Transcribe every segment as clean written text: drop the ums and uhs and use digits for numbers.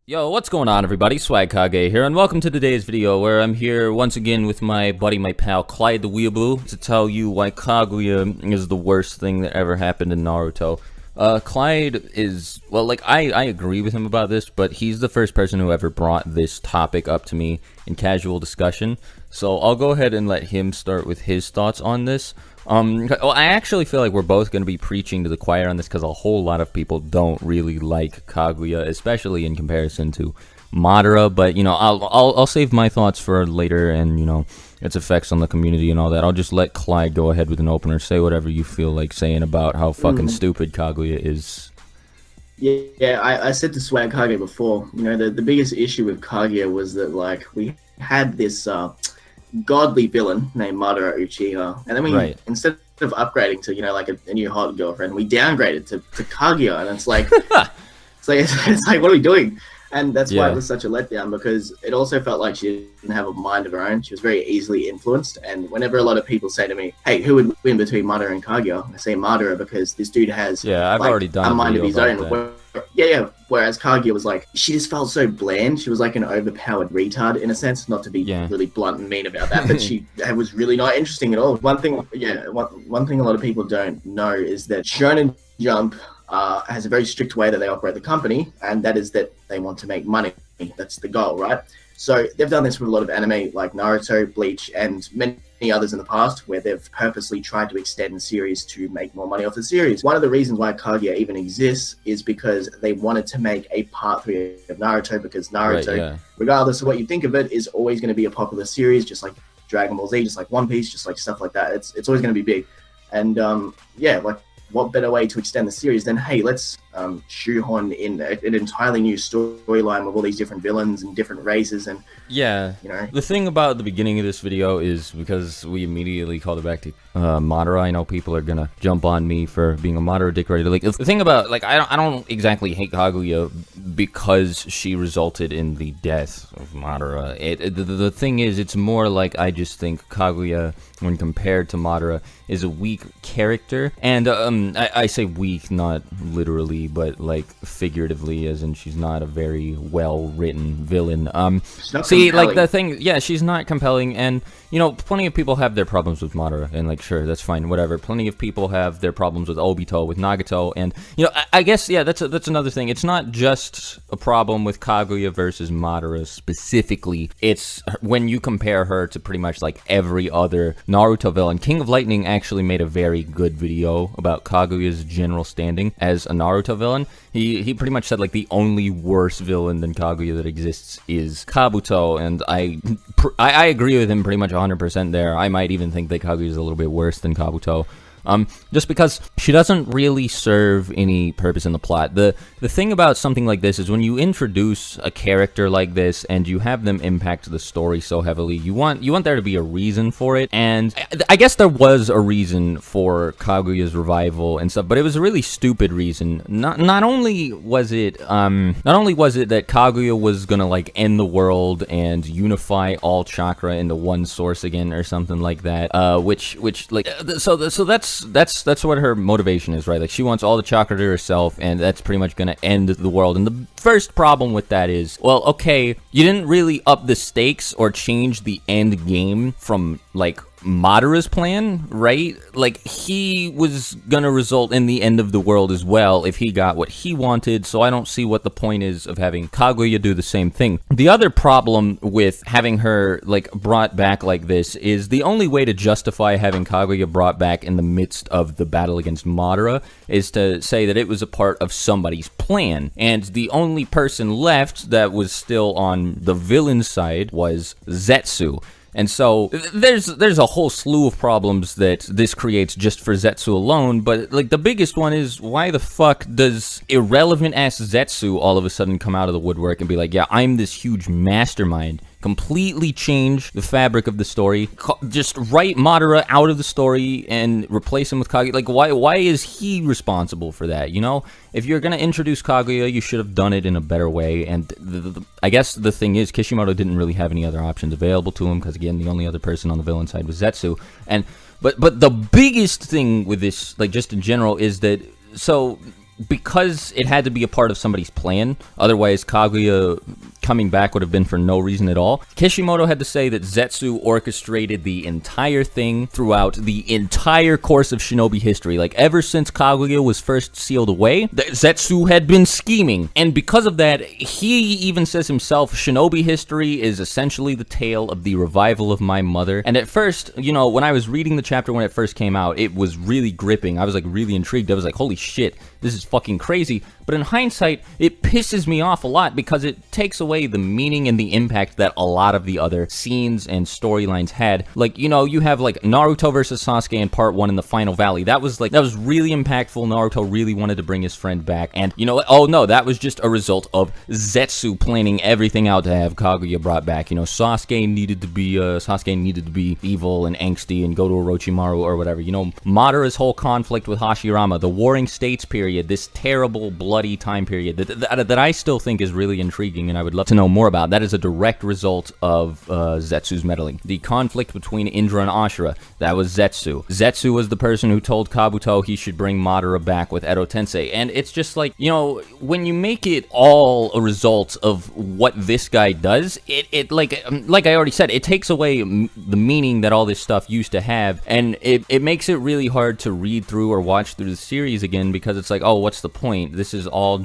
Yo, what's going on everybody? Swagkage here, and welcome to today's video where I'm here once again with my buddy, my pal, Clyde the Weeaboo, to tell you why Kaguya is the worst thing that ever happened in Naruto. Clyde is, well, like, I agree with him about this, but he's the first person who ever brought this topic up to me in casual discussion, so I'll go ahead and let him start with his thoughts on this. I actually feel like we're both going to be preaching to the choir on this because a whole lot of people don't really like Kaguya, especially in comparison to Madara. But you know, I'll save my thoughts for later, and you know, its effects on the community and all that. I'll just let Clyde go ahead with an opener. Say whatever you feel like saying about how fucking stupid Kaguya is. Yeah, I said to Swagkage before, you know, the biggest issue with Kaguya was that, like, we had this godly villain named Madara Uchiha, and then we, instead of upgrading to, you know, like a new hot girlfriend, we downgraded to Kaguya, and it's like, it's like, what are we doing? And that's why it was such a letdown, because it also felt like she didn't have a mind of her own. She was very easily influenced, and whenever a lot of people say to me, hey, who would win between Madara and Kaguya? I say Madara, because this dude has I've like, already done a mind of his own. Whereas Kaguya was like, she just felt so bland. She was like an overpowered retard in a sense, not to be really blunt and mean about that, but she was really not interesting at all. One thing a lot of people don't know is that Shonen Jump has a very strict way that they operate the company, and that is that they want to make money. That's the goal, right? So they've done this with a lot of anime like Naruto, Bleach, and many others in the past, where they've purposely tried to extend the series to make more money off the series. One of the reasons why Kaguya even exists is because they wanted to make a part 3 of Naruto, because Naruto, regardless of what you think of it, is always going to be a popular series, just like Dragon Ball Z, just like One Piece, just like stuff like that. It's always going to be big. And like, what better way to extend the series than, hey, let's shoehorn in an entirely new storyline with all these different villains and different races, and you know. The thing about the beginning of this video is because we immediately called it back to Madara. I know people are gonna jump on me for being a Madara dick rider. Like, the thing about, like, I don't exactly hate Kaguya because she resulted in the death of Madara. The thing is, it's more like I just think Kaguya, when compared to Madara, is a weak character, and I say weak not literally, but like figuratively, as in she's not a very well-written villain. See, compelling. Like, the thing, she's not compelling, and you know, plenty of people have their problems with Madara, and like, sure, that's fine, whatever. Plenty of people have their problems with Obito, with Nagato, and you know, I guess, that's another thing. It's not just a problem with Kaguya versus Madara specifically. It's when you compare her to pretty much like every other Naruto villain. King of Lightning actually made a very good video about Kaguya's general standing as a Naruto villain. He pretty much said, like, the only worse villain than Kaguya that exists is Kabuto, and I agree with him pretty much 100% there. I might even think that Kaguya is a little bit worse than Kabuto. Just because she doesn't really serve any purpose in the plot. The thing about something like this is when you introduce a character like this and you have them impact the story so heavily, you want there to be a reason for it, and I guess there was a reason for Kaguya's revival and stuff, but it was a really stupid reason. Not only was it that Kaguya was gonna, like, end the world and unify all chakra into one source again or something like that, which like, so that's what her motivation is, right? Like, she wants all the chakra to herself, and that's pretty much gonna end the world. And the first problem with that is, well, okay, you didn't really up the stakes or change the end game from, like, Madara's plan, right? Like, he was gonna result in the end of the world as well if he got what he wanted, so I don't see what the point is of having Kaguya do the same thing. The other problem with having her, like, brought back like this is the only way to justify having Kaguya brought back in the midst of the battle against Madara is to say that it was a part of somebody's plan, and the only person left that was still on the villain side was Zetsu. And so there's a whole slew of problems that this creates just for Zetsu alone, but like the biggest one is, why the fuck does irrelevant ass Zetsu all of a sudden come out of the woodwork and be like, yeah, I'm this huge mastermind, completely change the fabric of the story, just write Madara out of the story and replace him with Kaguya? Like, why is he responsible for that, you know? If you're gonna introduce Kaguya, you should have done it in a better way, and I guess the thing is, Kishimoto didn't really have any other options available to him, because again, the only other person on the villain side was Zetsu, but the biggest thing with this, like, just in general, is that, so because it had to be a part of somebody's plan, otherwise Kaguya coming back would have been for no reason at all. Kishimoto had to say that Zetsu orchestrated the entire thing throughout the entire course of shinobi history. Like, ever since Kaguya was first sealed away, Zetsu had been scheming. And because of that, he even says himself, shinobi history is essentially the tale of the revival of my mother. And at first, you know, when I was reading the chapter when it first came out, it was really gripping. I was like really intrigued. I was like, holy shit, this is fucking crazy. But in hindsight, it pisses me off a lot because it takes away the meaning and the impact that a lot of the other scenes and storylines had. Like, you know, you have like Naruto versus Sasuke in part 1 in the Final Valley. That was really impactful. Naruto really wanted to bring his friend back. And you know what? Oh no, that was just a result of Zetsu planning everything out to have Kaguya brought back. You know, Sasuke needed to be evil and angsty and go to Orochimaru or whatever. You know, Madara's whole conflict with Hashirama, the Warring States period, this terrible bloody time period that I still think is really intriguing and I would love to know more about. That is a direct result of Zetsu's meddling. The conflict between Indra and Ashura, that was Zetsu. Zetsu was the person who told Kabuto he should bring Madara back with Edo Tensei. And it's just like, you know, when you make it all a result of what this guy does, it like I already said, it takes away the meaning that all this stuff used to have, and it makes it really hard to read through or watch through the series again because it's like, oh, what's the point? This is all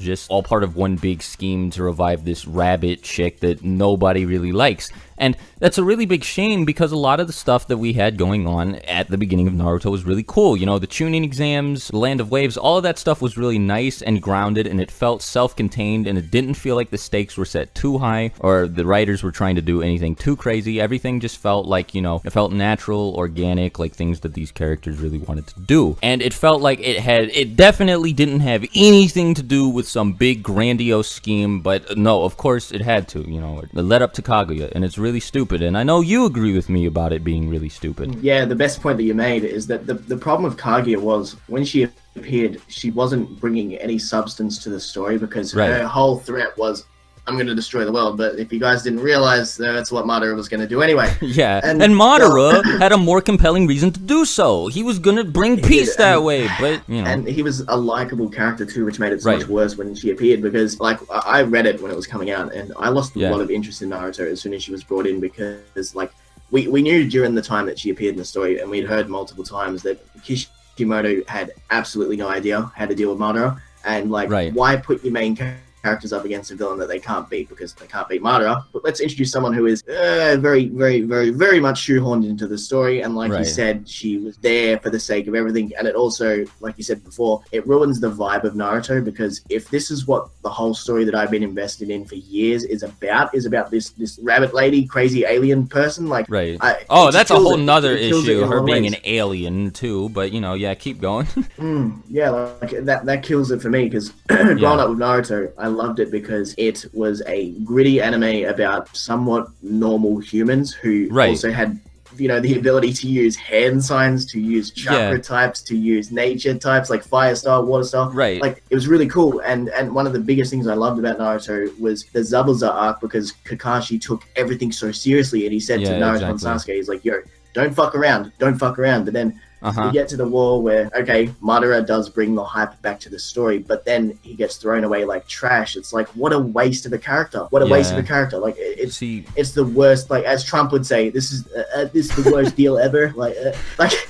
part of one big scheme to revive this rabbit chick that nobody really likes. And that's a really big shame because a lot of the stuff that we had going on at the beginning of Naruto was really cool. You know, the Chunin exams, Land of Waves, all of that stuff was really nice and grounded, and it felt self-contained, and it didn't feel like the stakes were set too high or the writers were trying to do anything too crazy. Everything just felt like, you know, it felt natural, organic, like things that these characters really wanted to do. And it felt like it definitely didn't have anything to do with some big grandiose scheme, but no, of course it had to, you know, it led up to Kaguya, and it's really stupid, and I know you agree with me about it being really stupid. Yeah, the best point that you made is that the problem with Kaguya was when she appeared, she wasn't bringing any substance to the story because her whole threat was, I'm going to destroy the world. But if you guys didn't realize, that's what Madara was going to do anyway. Yeah, and Madara had a more compelling reason to do so. He was going to bring peace that way, but, you know. And he was a likable character too, which made it so much worse when she appeared because, like, I read it when it was coming out, and I lost a lot of interest in Naruto as soon as she was brought in because, like, we knew during the time that she appeared in the story, and we'd heard multiple times that Kishimoto had absolutely no idea how to deal with Madara, and, like, why put your main characters up against a villain that they can't beat because they can't beat Madara. But let's introduce someone who is very, very, very, very much shoehorned into the story. And like you said, she was there for the sake of everything. And it also, like you said before, it ruins the vibe of Naruto because if this is what the whole story that I've been invested in for years is about this rabbit lady, crazy alien person, like that's a whole nother issue, her being an alien too. But you know, keep going. Like that kills it for me because growing up with Naruto, I loved it because it was a gritty anime about somewhat normal humans who also had, you know, the ability to use hand signs, to use chakra types, to use nature types like fire style, water style. Like, it was really cool. And one of the biggest things I loved about Naruto was the Zabuza arc because Kakashi took everything so seriously, and he said to Naruto and Sasuke, he's like, yo, don't fuck around. But then we get to the war where, okay, Madara does bring the hype back to the story, but then he gets thrown away like trash. It's like, what a waste of a character. Like, it's the worst. Like, as Trump would say, this is the worst deal ever. Like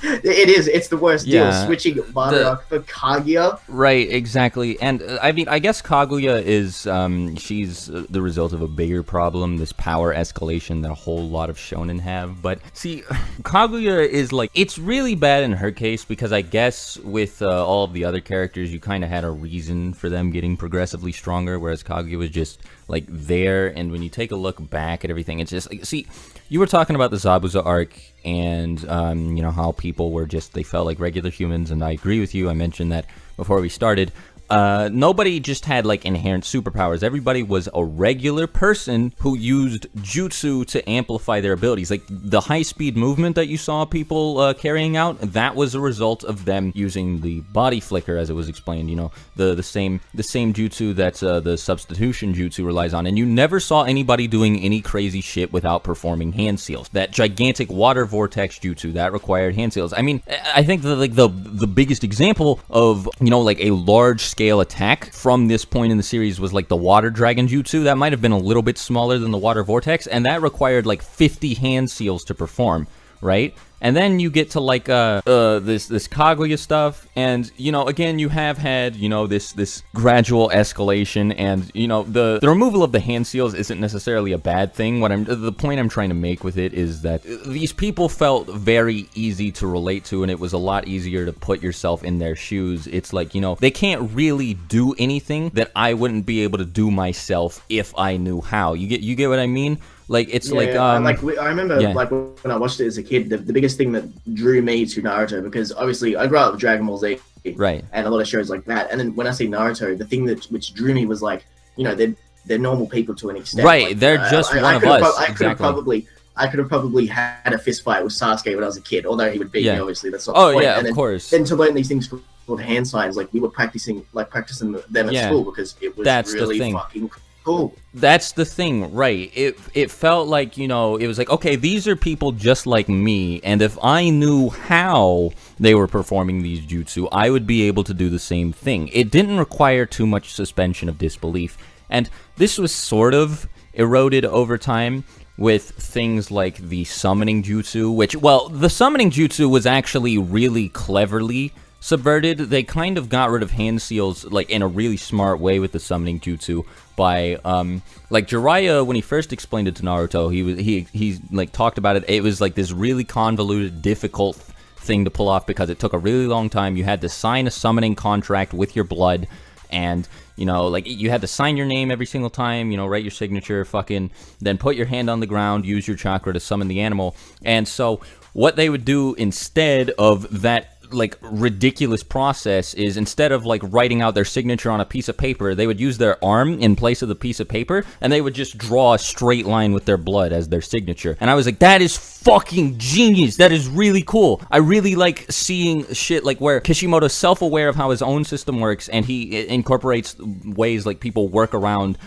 it is. It's the worst deal. Switching Madara for Kaguya. Right, exactly. And I mean, I guess Kaguya is she's the result of a bigger problem, this power escalation that a whole lot of shonen have. But see, Kaguya is like, it's really bad in her case because I guess with all of the other characters you kind of had a reason for them getting progressively stronger, whereas Kaguya was just like there. And when you take a look back at everything, it's just like, see, you were talking about the Zabuza arc and you know, how people were just, they felt like regular humans, and I agree with you. I mentioned that before we started. Nobody just had like inherent superpowers. Everybody was a regular person who used jutsu to amplify their abilities. Like the high-speed movement that you saw people carrying out, that was a result of them using the body flicker, as it was explained. You know, the same jutsu that the substitution jutsu relies on. And you never saw anybody doing any crazy shit without performing hand seals. That gigantic water vortex jutsu, that required hand seals. I mean, I think that like the biggest example of, you know, like a large scale attack from this point in the series was like the water dragon jutsu. That might have been a little bit smaller than the water vortex, and that required like 50 hand seals to perform, right? And then you get to like this Kaguya stuff, and you know, again, you have had, you know, this gradual escalation, and you know, the removal of the hand seals isn't necessarily a bad thing. The point I'm trying to make with it is that these people felt very easy to relate to, and it was a lot easier to put yourself in their shoes. It's like, you know, they can't really do anything that I wouldn't be able to do myself if I knew how. You get what I mean? Like, it's I remember like when I watched it as a kid, the biggest thing that drew me to Naruto, because obviously I grew up with Dragon Ball Z, right, and a lot of shows like that, and then when I see Naruto, the thing which drew me was like, you know, they're normal people to an extent, right? Like, they're just one of us. I could have probably had a fist fight with Sasuke when I was a kid, although he would beat me. Obviously, that's not the point. Yeah, of course. Then to learn these things called hand signs, like we were practicing them at school, because it was really fucking cool. That's the thing, right? It felt like, you know, it was like, okay, these are people just like me, and if I knew how they were performing these jutsu, I would be able to do the same thing. It didn't require too much suspension of disbelief, and this was sort of eroded over time with things like the summoning jutsu, which, well, the summoning jutsu was actually really cleverly subverted. They kind of got rid of hand seals like in a really smart way with the summoning jutsu by like Jiraiya, when he first explained it to Naruto, he like talked about it. It was like this really convoluted, difficult thing to pull off because it took a really long time. You had to sign a summoning contract with your blood, and you know, like, you had to sign your name every single time, you know, write your signature, fucking then put your hand on the ground, use your chakra to summon the animal. And so what they would do instead of that like ridiculous process is, instead of like writing out their signature on a piece of paper, they would use their arm in place of the piece of paper, and they would just draw a straight line with their blood as their signature. And I was like, that is fucking genius. That is really cool. I really like seeing shit like where Kishimoto's self-aware of how his own system works, and he incorporates ways like people work around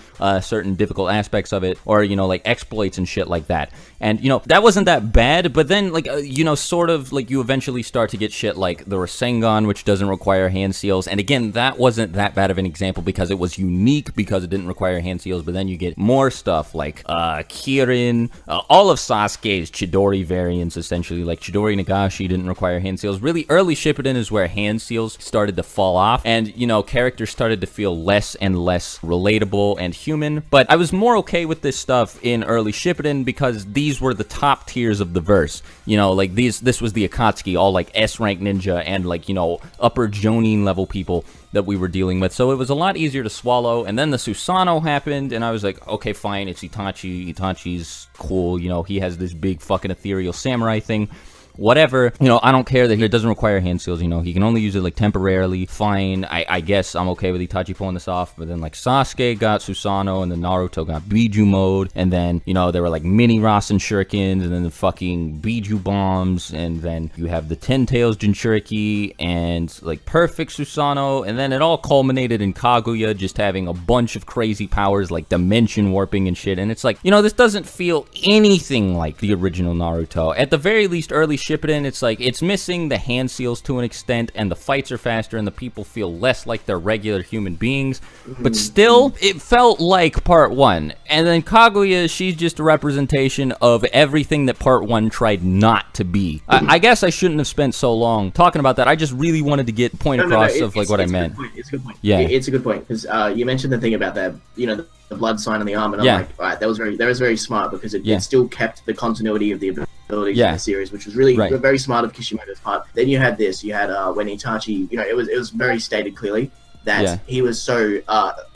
certain difficult aspects of it, or, you know, like exploits and shit like that. And, you know, that wasn't that bad, but then, like, you know, sort of, like, you eventually start to get shit like the Rasengan, which doesn't require hand seals. And again, that wasn't that bad of an example because it was unique, because it didn't require hand seals. But then you get more stuff like Kirin, all of Sasuke's Chidori variants, essentially. Like, Chidori Nagashi didn't require hand seals. Really, early Shippuden is where hand seals started to fall off. And, you know, characters started to feel less and less relatable and human. But I was more okay with this stuff in early Shippuden because these were the top tiers of the verse. You know, like, this was the Akatsuki, all like S-rank ninja and, like, you know, upper Jonin level people that we were dealing with. So it was a lot easier to swallow. And then the Susanoo happened, and I was like, okay, fine, it's Itachi. Itachi's cool. You know, he has this big fucking ethereal samurai thing. Whatever, you know, I don't care that it doesn't require hand seals, you know, he can only use it, like, temporarily, fine, I guess I'm okay with Itachi pulling this off. But then, like, Sasuke got Susanoo, and then Naruto got Biju mode, and then, you know, there were, like, mini Rasen shurikens, and then the fucking Biju bombs, and then you have the Ten Tails Jinchuriki, and, like, perfect Susanoo, and then it all culminated in Kaguya just having a bunch of crazy powers, like dimension warping and shit. And it's like, you know, this doesn't feel anything like the original Naruto. At the very least, early Shippuden, it's like, it's missing the hand seals to an extent, and the fights are faster, and the people feel less like they're regular human beings. But still, it felt like part one. And then Kaguya, she's just a representation of everything that part one tried not to be. I guess I shouldn't have spent so long talking about that. I just really wanted to get point across of like what I meant. It's a good point. Yeah, it's a good point, because you mentioned the thing about that, you know, the blood sign on the arm, and I'm like, all right, that was very smart, because it still kept the continuity of the abilities in the series, which was really very smart of Kishimoto's part. Then you had when Itachi, you know, it was very stated clearly that he was so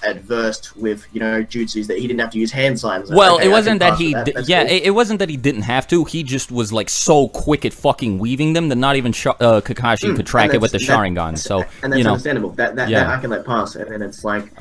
adversed with, you know, jutsus that he didn't have to use hand signs. Well, it wasn't that he it wasn't that he didn't have to. He just was like so quick at fucking weaving them that not even Kakashi could track it with the Sharingan. So, and that's you know, understandable. That I can let pass. And then it's like,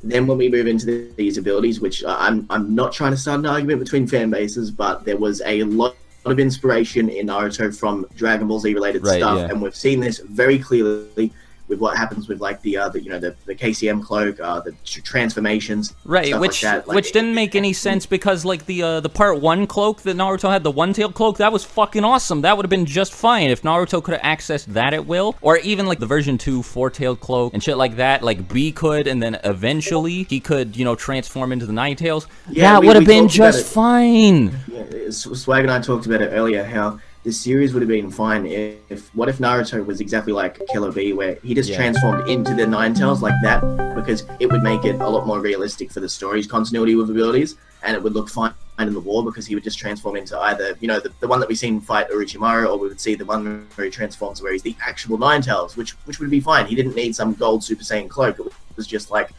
then when we move into these abilities, which I'm not trying to start an argument between fan bases, but there was a lot of inspiration in Naruto from Dragon Ball Z related stuff, and we've seen this very clearly with what happens with like the you know, the KCM cloak, the transformations, right? stuff Which like that. Like, which didn't make any sense because like the part 1 cloak that Naruto had, the one-tailed cloak, that was fucking awesome. That would have been just fine if Naruto could have accessed that at will, or even like the version 2 four-tailed cloak and shit like that. Like B could, and then eventually he could, you know, transform into the Nine Tails. Yeah, that would have been talked about just fine. Yeah, Swag and I talked about it earlier, how the series would have been fine if what if Naruto was exactly like Killer B, where he just transformed into the Nine Tails like that, because it would make it a lot more realistic for the story's continuity with abilities, and it would look fine in the war because he would just transform into either, you know, the one that we've seen fight Orochimaru, or we would see the one where he transforms where he's the actual Nine Tails, which would be fine. He didn't need some gold Super Saiyan cloak. It was just like,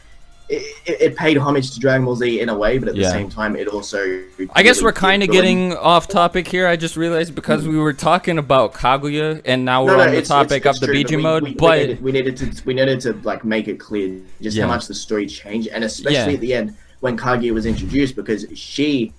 it paid homage to Dragon Ball Z in a way, but at the same time, it also... I guess we're kind of getting off topic here. I just realized because we were talking about Kaguya, and now we're on the topic of the BG mode, but... We needed to like make it clear just how much the story changed, and especially at the end, when Kaguya was introduced, because she...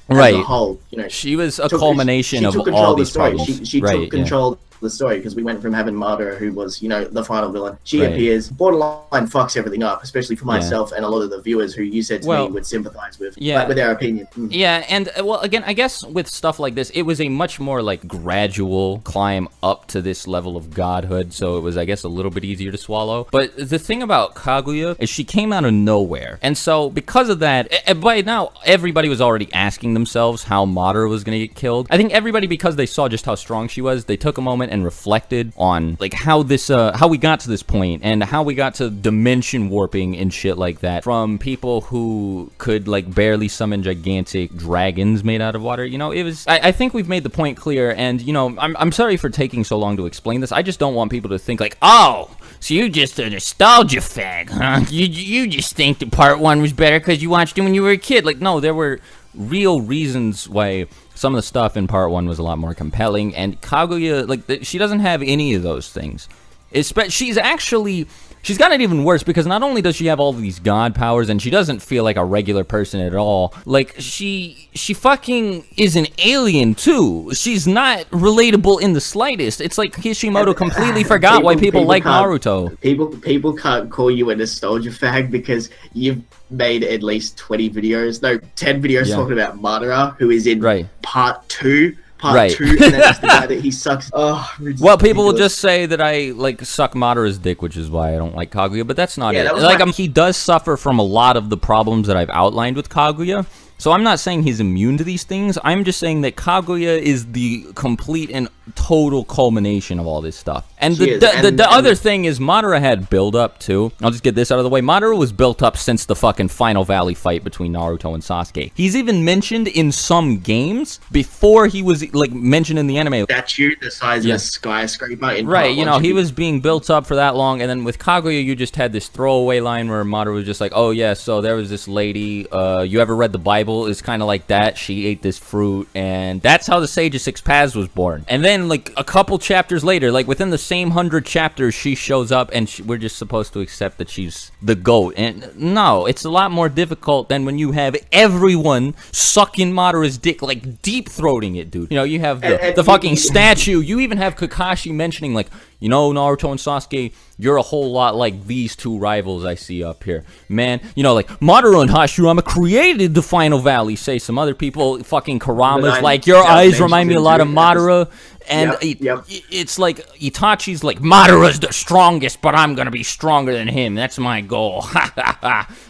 Right. The whole, you know, she was a culmination of all these problems. She took control of the story, because we went from having Madara, who was, you know, the final villain. She appears, borderline fucks everything up, especially for myself and a lot of the viewers who you said to me would sympathize with, like, with their opinion. Yeah, and well, again, I guess with stuff like this, it was a much more like gradual climb up to this level of godhood, so it was, I guess, a little bit easier to swallow. But the thing about Kaguya is she came out of nowhere, and so because of that, by now everybody was already asking themselves how Madara was going to get killed. I think everybody, because they saw just how strong she was, they took a moment and reflected on like how this how we got to this point, and how we got to dimension warping and shit like that from people who could like barely summon gigantic dragons made out of water. You know, it was, I think we've made the point clear, and you know, I'm sorry for taking so long to explain this. I just don't want people to think like, oh, so you just a nostalgia fag, huh? You just think that part 1 was better because you watched it when you were a kid. Like, no, there were real reasons why some of the stuff in part 1 was a lot more compelling, and Kaguya, like, she doesn't have any of those things. She's got it even worse, because not only does she have all these god powers, and she doesn't feel like a regular person at all, like, she fucking is an alien, too. She's not relatable in the slightest. It's like Kishimoto completely forgot why people like Naruto. People can't call you a nostalgia fag because you've made at least 20 videos, no, 10 videos talking about Madara, who is in part 2. Part 2, and that's the guy that he sucks. Oh, ridiculous. Well, people will just say that I like suck Madara's dick, which is why I don't like Kaguya, but that's not it. Like, he does suffer from a lot of the problems that I've outlined with Kaguya. So I'm not saying he's immune to these things. I'm just saying that Kaguya is the complete and total culmination of all this stuff. And the other thing is Madara had build-up, too. I'll just get this out of the way. Madara was built up since the fucking Final Valley fight between Naruto and Sasuke. He's even mentioned in some games before he was, like, mentioned in the anime. Statue the size of a skyscraper in Right, you know, he was being built up for that long, and then with Kaguya, you just had this throwaway line where Madara was just like, oh, yeah, so there was this lady, you ever read the Bible? Is kind of like that. She ate this fruit, and that's how the Sage of Six Paths was born. And then, like, a couple chapters later, like, within the same 100 chapters, she shows up, and we're just supposed to accept that she's the GOAT. And no, it's a lot more difficult than when you have everyone sucking Madara's dick, like, deep-throating it, dude. You know, you have the fucking statue. You even have Kakashi mentioning, like, you know, Naruto and Sasuke, you're a whole lot like these two rivals I see up here. Man, you know, like, Madara and Hashirama created the Final Valley, say some other people. Fucking Kurama's like, your eyes remind me a lot of Madara. And it's like, Itachi's like, Madara's the strongest, but I'm gonna be stronger than him. That's my goal.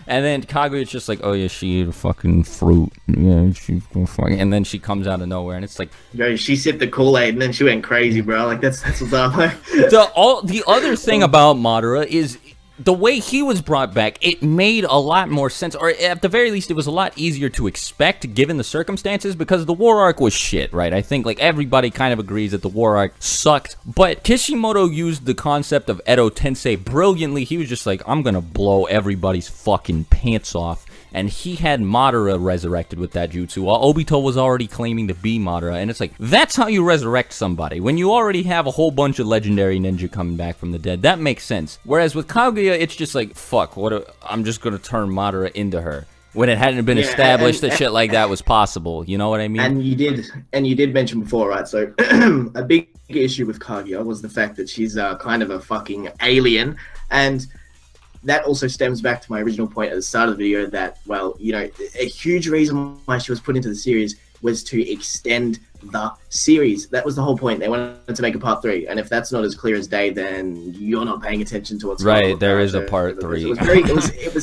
And then Kaguya's just like, oh yeah, she ate a fucking fruit. Yeah, she's fucking... And then she comes out of nowhere, and it's like... Yo, she sipped the Kool-Aid, and then she went crazy, bro. Like, that's what's up. The other thing about Madara is... the way he was brought back, it made a lot more sense, or at the very least, it was a lot easier to expect given the circumstances, because the war arc was shit, right? I think, like, everybody kind of agrees that the war arc sucked, but Kishimoto used the concept of Edo Tensei brilliantly. He was just like, I'm gonna blow everybody's fucking pants off. And he had Madara resurrected with that jutsu, while Obito was already claiming to be Madara. And it's like, that's how you resurrect somebody. When you already have a whole bunch of legendary ninja coming back from the dead, that makes sense. Whereas with Kaguya, it's just like, fuck, I'm just gonna turn Madara into her. when it hadn't been established that shit like that was possible. You know what I mean? And you did mention before, right? So a big issue with Kaguya was the fact that she's kind of a fucking alien, and that also stems back to my original point at the start of the video that, well, you know, a huge reason why she was put into the series was to extend the series. That was the whole point. They wanted to make a part 3, and if that's not as clear as day, then you're not paying attention to what's going on. Right, there is a part 3. It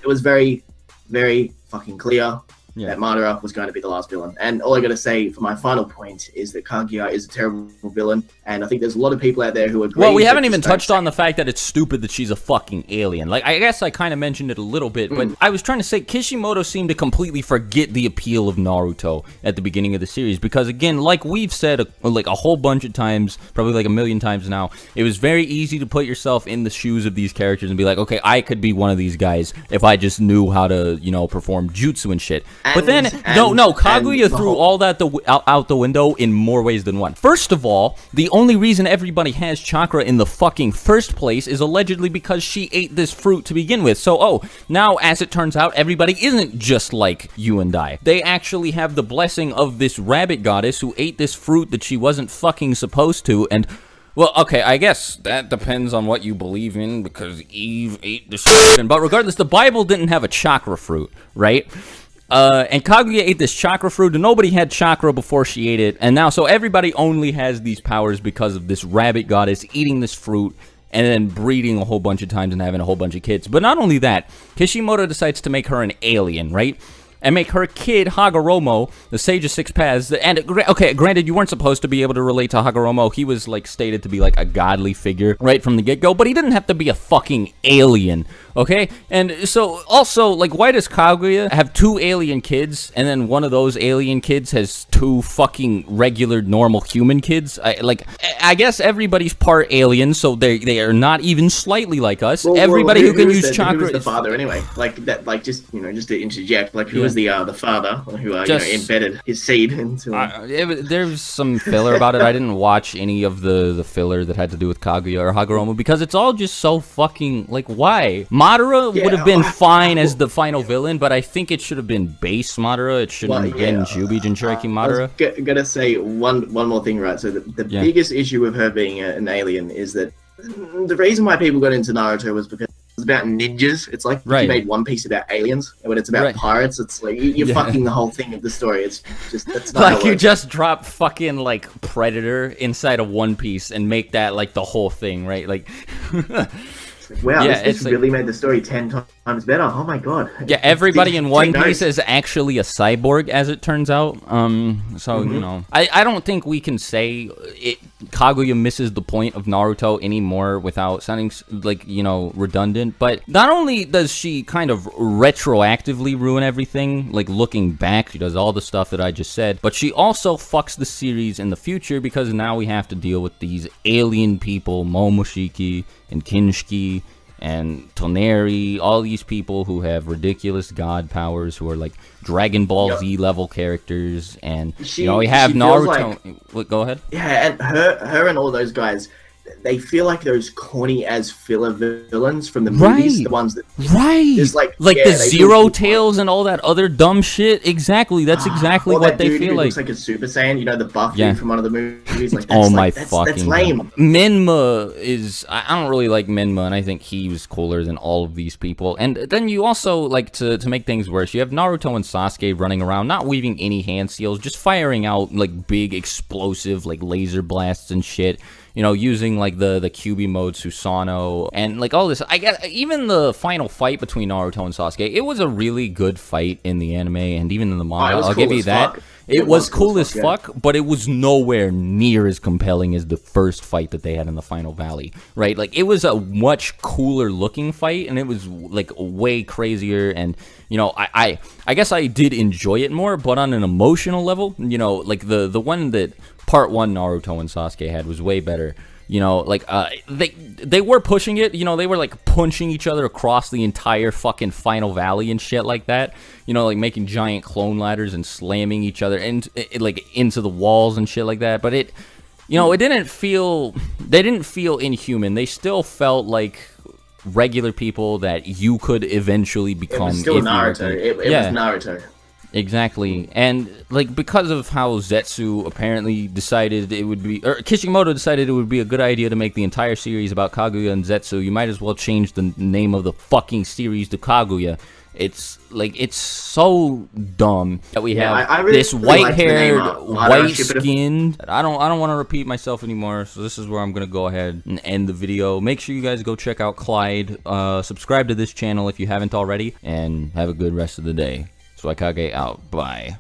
was very, very fucking clear that Madara was going to be the last villain. And all I got to say for my final point is that Kaguya is a terrible villain, and I think there's a lot of people out there who agree. Well, we haven't even touched on the fact that it's stupid that she's a fucking alien. Like, I guess I kind of mentioned it a little bit, but I was trying to say Kishimoto seemed to completely forget the appeal of Naruto at the beginning of the series, because again, like we've said like a whole bunch of times, probably like a million times now, it was very easy to put yourself in the shoes of these characters and be like, okay, I could be one of these guys if I just knew how to, you know, perform jutsu and shit. But then, Kaguya threw all that out the window in more ways than one. First of all, the only reason everybody has chakra in the fucking first place is allegedly because she ate this fruit to begin with. So, now, as it turns out, everybody isn't just like you and I. They actually have the blessing of this rabbit goddess who ate this fruit that she wasn't fucking supposed to, and... Well, okay, I guess that depends on what you believe in, because Eve ate the shit. But regardless, the Bible didn't have a chakra fruit, right? And Kaguya ate this chakra fruit, and nobody had chakra before she ate it, and now, so everybody only has these powers because of this rabbit goddess eating this fruit, and then breeding a whole bunch of times and having a whole bunch of kids. But not only that, Kishimoto decides to make her an alien, right? And make her kid, Hagoromo, the Sage of Six Paths. And, okay, granted, you weren't supposed to be able to relate to Hagoromo. He was, like, stated to be, like, a godly figure right from the get-go. But he didn't have to be a fucking alien, okay? And so, also, like, why does Kaguya have 2 alien kids, and then one of those alien kids has 2 fucking regular, normal human kids? I guess everybody's part alien, so they are not even slightly like us. Everybody who can use chakra... Who was the father, anyway? Like, that, like, just, you know, just to interject, like, who was the father who you know, embedded his seed into there's some filler about it. I didn't watch any of the filler that had to do with Kaguya or Hagoromo, because it's all just so fucking, like, why? Madara would have been fine as the final villain, but I think it should have been base Madara. It shouldn't have been Jubi Jinchuriki Madara. I was gonna say one more thing, right? So the biggest issue with her being an alien is that the reason why people got into Naruto was because it's about ninjas. It's like if you made One Piece about aliens, and when it's about pirates, it's like you're fucking the whole thing of the story. It's just that's not like you just drop fucking like Predator inside of One Piece and make that like the whole thing, right? Like, wow, this really made the story 10 times better. Oh my god. Yeah, everybody in One Piece is actually a cyborg, as it turns out. So you know, I don't think we can say Kaguya misses the point of Naruto anymore without sounding like, you know, redundant. But not only does she kind of retroactively ruin everything, like looking back, she does all the stuff that I just said, but she also fucks the series in the future, because now we have to deal with these alien people, Momoshiki and Kinshiki and Toneri, all these people who have ridiculous god powers, who are like Dragon Ball Z level characters, and you know, we have Naruto. Go ahead. Yeah, and her and all those guys, they feel like those corny as filler villains from the movies, the ones that the Zero Tails and all that other dumb shit. Exactly, that's exactly what they feel like. Looks like a Super Saiyan, you know, the buff dude from one of the movies. Like, that's lame. Minma is, I don't really like Minma, and I think he was cooler than all of these people. And then you also, like, to make things worse, you have Naruto and Sasuke running around, not weaving any hand seals, just firing out like big explosive like laser blasts and shit. You know, using like the QB mode Susanoo and like all this. I guess even the final fight between Naruto and Sasuke, it was a really good fight in the anime and even in the manga. I'll give you that. It was cool as fuck, but it was nowhere near as compelling as the first fight that they had in the Final Valley, right? Like, it was a much cooler looking fight, and it was like way crazier. And you know, I guess I did enjoy it more, but on an emotional level, you know, like the one that Part 1 Naruto and Sasuke had was way better. You know, like, they were pushing it, you know, they were, like, punching each other across the entire fucking Final Valley and shit like that. You know, like, making giant clone ladders and slamming each other into the walls and shit like that. But it, you know, they didn't feel inhuman. They still felt like regular people that you could eventually become. It was still Naruto. It was Naruto. Exactly. And like because of how Zetsu apparently decided it would be, or Kishimoto decided it would be a good idea to make the entire series about Kaguya and Zetsu, you might as well change the name of the fucking series to Kaguya. It's like, it's so dumb that we have I really this white-haired, Madara white-skinned. I don't want to repeat myself anymore, so this is where I'm gonna go ahead and end the video. Make sure you guys go check out Clyde. Subscribe to this channel if you haven't already, and have a good rest of the day. Swagkage out. Bye.